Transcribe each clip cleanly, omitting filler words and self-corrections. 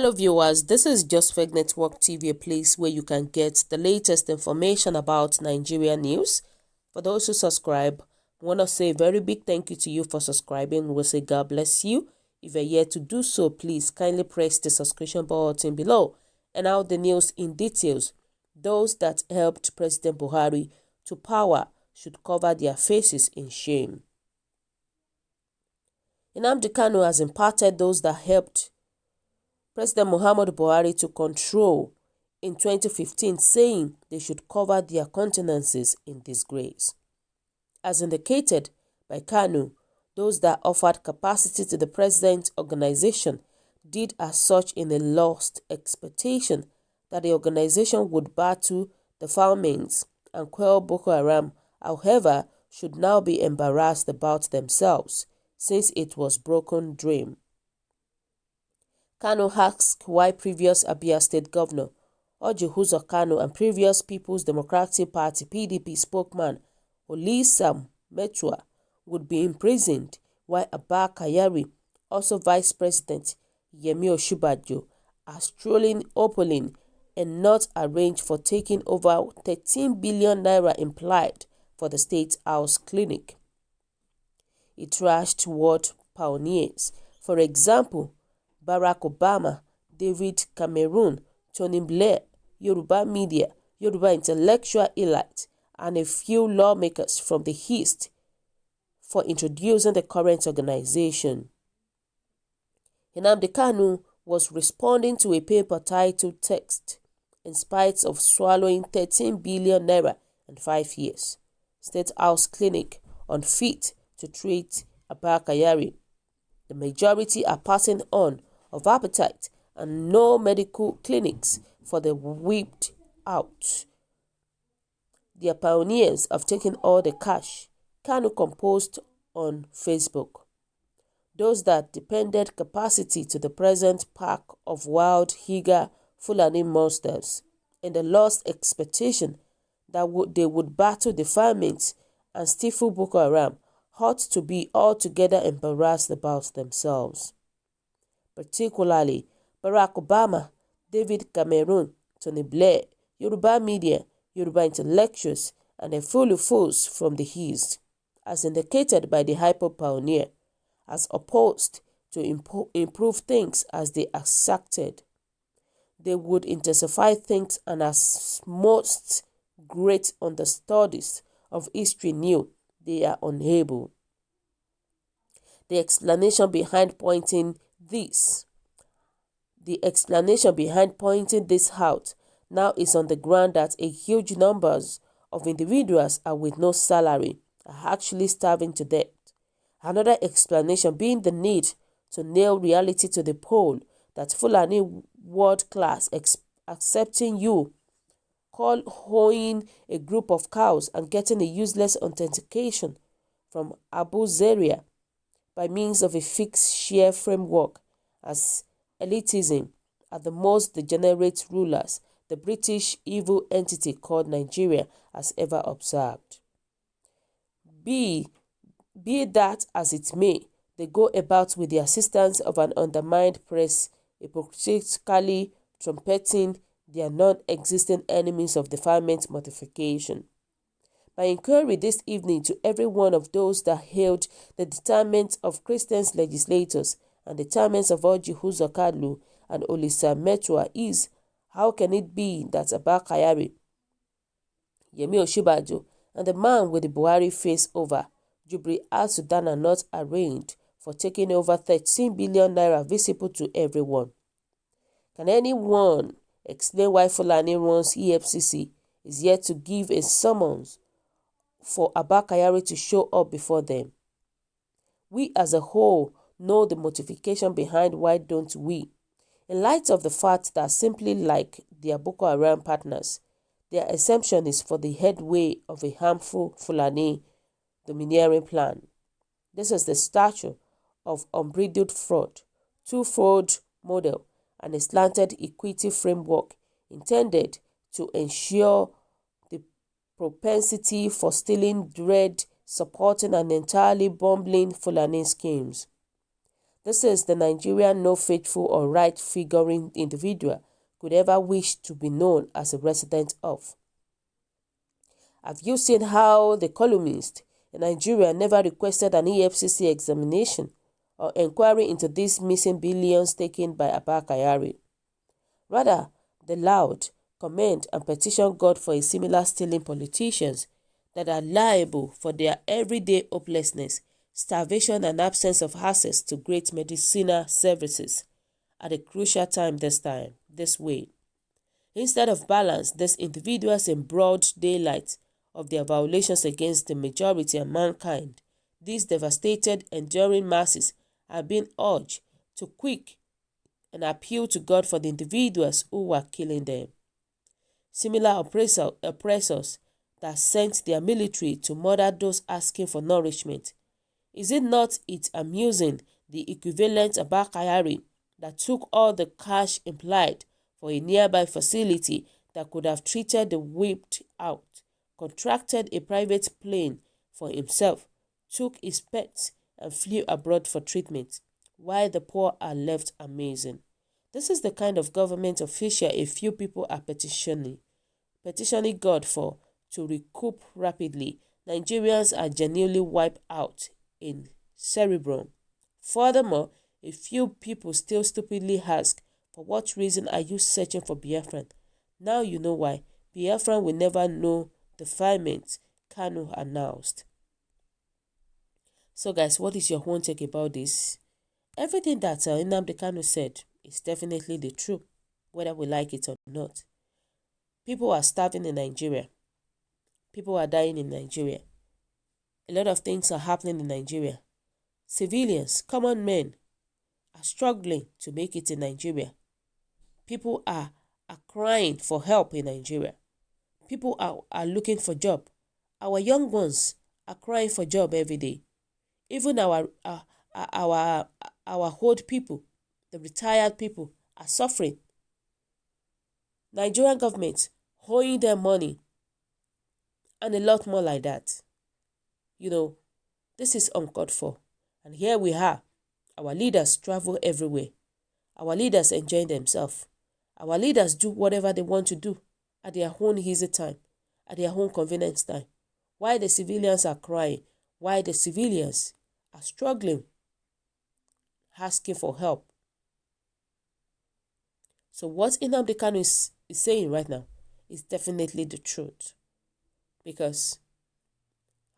Hello viewers, this is Just Fake Network TV, a place where you can get the latest information about Nigerian news. For those who subscribe, I want to say a very big thank you to you for subscribing. We'll say God bless you. If you're yet to do so, please kindly press the subscription button below. And now the news in details. Those that helped President Buhari to power should cover their faces in shame. Nnamdi Kanu has imparted those that helped President Muhammadu Buhari to control in 2015, saying they should cover their countenances in disgrace. As indicated by Kanu, those that offered capacity to the president's organization did as such in a lost expectation that the organization would battle the famines and quell Boko Haram, however, should now be embarrassed about themselves, since it was broken dream. Kanu asked why previous Abia State Governor Orji Uzor Kanu and previous People's Democratic Party (PDP) spokesman Olisa Metua would be imprisoned, while Abba Kyari, also Vice President Yemi Osinbajo, are strolling openly and not arranged for taking over 13 billion naira implied for the State House Clinic. He trashed word pioneers. For example, Barack Obama, David Cameron, Tony Blair, Yoruba media, Yoruba intellectual elite, and a few lawmakers from the East for introducing the current organization. Nnamdi Kanu was responding to a paper titled Text, in spite of swallowing 13 billion naira in 5 years. State House Clinic unfit to treat Abba Kyari. The majority are passing on of appetite and no medical clinics for the whipped out. Their pioneers have taken all the cash, Kanu composed on Facebook. Those that depended capacity to the present pack of wild eager Fulani monsters in the lost expectation that they would battle the famines and stifle Boko Haram ought to be altogether embarrassed about themselves. Particularly Barack Obama, David Cameron, Tony Blair, Yoruba media, Yoruba intellectuals, and a few fools from the East, as indicated by the hyper pioneer, as opposed to improve things as they exacted. They would intensify things, and as most great understudies of history knew, they are unable. The explanation behind pointing this out now is on the ground that a huge numbers of individuals are with no salary are actually starving to death. Another explanation being the need to nail reality to the pole that Fulani world class accepting you call hoeing a group of cows and getting a useless authentication from Abu Zaria by means of a fixed share framework as elitism are the most degenerate rulers the British evil entity called Nigeria has ever observed. Be that as it may, they go about with the assistance of an undermined press, hypocritically trumpeting their non-existent enemies of defilement mortification. My inquiry this evening to every one of those that hailed the determinants of Christian legislators and the determinants of Orji Uzor Kanu and Olisa Metua is, how can it be that Abba Kyari, Yemi Osinbajo, and the man with the Buhari face over, Jubril al-Sudan, are not arraigned for taking over 13 billion naira visible to everyone? Can anyone explain why Fulani runs EFCC is yet to give a summons for Abba Kyari to show up before them? We as a whole know the motivation behind why don't we, in light of the fact that simply like their Boko Haram partners, their exemption is for the headway of a harmful Fulani domineering plan. This is the stature of unbridled fraud, two-fold model, and a slanted equity framework intended to ensure the propensity for stealing, dread, supporting, and entirely bumbling Fulani schemes. This is the Nigerian no faithful or right-figuring individual could ever wish to be known as a resident of. Have you seen how the columnist in Nigeria never requested an EFCC examination or inquiry into these missing billions taken by Abba Kyari? Rather, they loud, comment and petition God for a similar stealing politicians that are liable for their everyday hopelessness, starvation and absence of access to great medicinal services at a crucial time this way. Instead of balance, these individuals in broad daylight of their violations against the majority and mankind, these devastated, enduring masses are being urged to quit and appeal to God for the individuals who were killing them. Similar oppressors that sent their military to murder those asking for nourishment. Is it not amusing the equivalent Abba Kyari that took all the cash implied for a nearby facility that could have treated the whipped out, contracted a private plane for himself, took his pets and flew abroad for treatment, while the poor are left amazing? This is the kind of government official a few people are petitioning God for to recoup rapidly. Nigerians are genuinely wiped out in cerebrum. Furthermore, a few people still stupidly ask, for what reason are you searching for Biafran? Now you know why. Biafran will never know the defilement Kanu announced. So guys, what is your own take about this? Everything that Nnamdi Kanu said is definitely the truth, whether we like it or not. People are starving in Nigeria. People are dying in Nigeria. A lot of things are happening in Nigeria. Civilians, common men, are struggling to make it in Nigeria. People are crying for help in Nigeria. People are looking for job. Our young ones are crying for job every day. Even our old people, the retired people, are suffering. Nigerian government owing them money and a lot more like that. You know, this is uncalled for. And here we are. Our leaders travel everywhere. Our leaders enjoy themselves. Our leaders do whatever they want to do at their own easy time, at their own convenience time. Why the civilians are crying, why the civilians are struggling, asking for help. So what Nnamdi Kanu is saying right now is definitely the truth. Because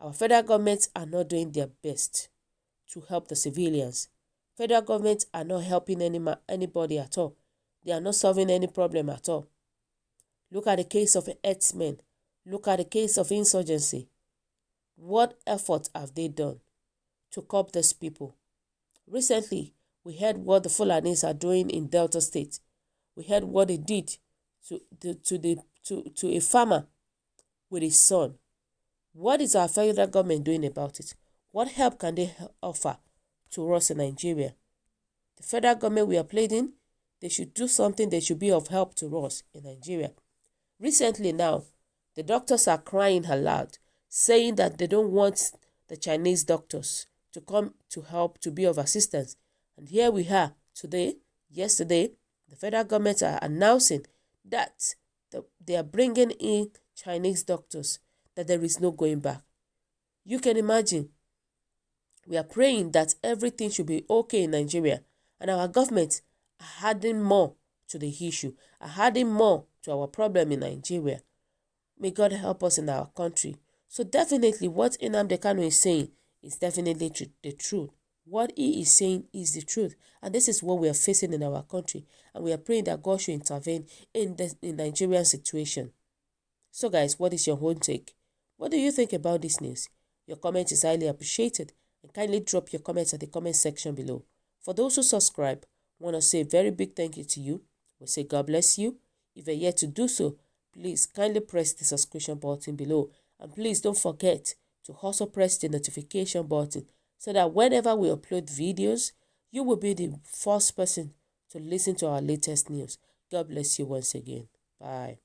our federal governments are not doing their best to help the civilians. Federal governments are not helping anybody at all. They are not solving any problem at all. Look at the case of herdsmen. Look at the case of insurgency. What effort have they done to curb these people? Recently, we heard what the Fulanis are doing in Delta State. We heard what they did to a farmer with his son. What is our federal government doing about it? What help can they offer to us in Nigeria? The federal government we are pleading, they should do something. They should be of help to us in Nigeria. Recently now, the doctors are crying aloud, saying that they don't want the Chinese doctors to come to help, to be of assistance. And here we are yesterday, the federal government are announcing that they are bringing in Chinese doctors, that there is no going back. You can imagine. We are praying that everything should be okay in Nigeria, and our government are adding more to the issue, are adding more to our problem in Nigeria. May God help us in our country. So definitely what Nnamdi Kanu is saying is definitely the truth. What he is saying is the truth. And this is what we are facing in our country. And we are praying that God should intervene in the Nigerian situation. So guys, what is your own take? What do you think about this news? Your comment is highly appreciated. And kindly drop your comments at the comment section below. For those who subscribe, I want to say a very big thank you to you. We say God bless you. If you're yet to do so, please kindly press the subscription button below. And please don't forget to also press the notification button so that whenever we upload videos, you will be the first person to listen to our latest news. God bless you once again. Bye.